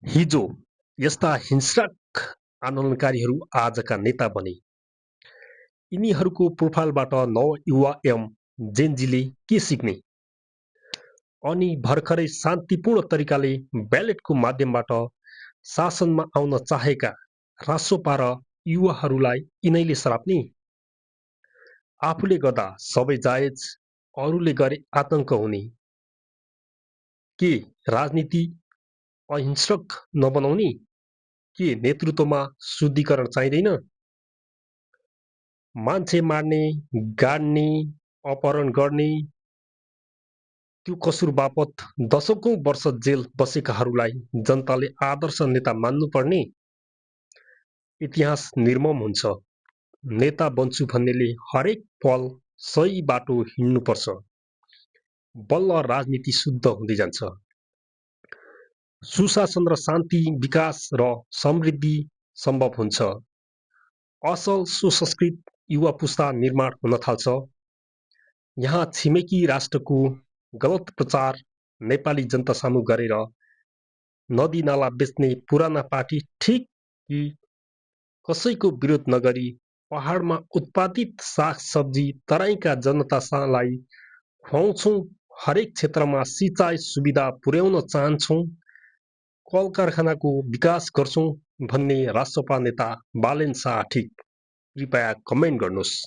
हिजो यस्ता हिंस्रक आन्दोलनकारीहरू आजका नेता बने। यिनीहरूको प्रोफाइलबाट नवयुवा एवं जेनजीले के सिक्ने? अनि भर्खरै शान्तिपूर्ण तरिकाले ब्यालेटको माध्यमबाट शासनमा आउन चाहेका रासोपा र युवाहरूलाई यिनैले श्राप्ने? आफूले गर्दा सबै जायज, अरूले गरे आतंक हुने। के राजनीति अहिंसक नबनाउने? के नेतृत्वमा शुद्धिकरण चाहिँदैन? मान्छे मार्ने, गाड्ने, अपहरण गर्ने, त्यो कसुर बापत दशकौं वर्ष जेल बसेकाहरूलाई जनताले आदर्श नेता मान्नुपर्ने? इतिहास निर्मम हुन्छ। नेता बन्छु भन्नेले हरेक पल सही बाटो हिँड्नुपर्छ। बल्ल राजनीति शुद्ध हुँदै जान्छ। सुशासन र शान्ति, विकास र समृद्धि सम्भव हुन्छ। असल सुसंस्कृत युवा पुस्ता निर्माण हुन थाल्छ। यहाँ छिमेकी राष्ट्रको गलत प्रचार नेपाली जनता सामु गरेर नदी नाला बेच्ने पुराना पार्टी ठिक कि कसैको विरोध नगरी पहाडमा उत्पादित साग सब्जी तराईका जनतालाई खुवाउँछौं, हरेक क्षेत्रमा सिँचाइ सुविधा पुर्याउन चाहन्छौं, कल कारखानाको विकास गर्छौं भन्ने रासोपा नेता बालेन शाह ठिक? कृपया कमेन्ट गर्नुहोस्।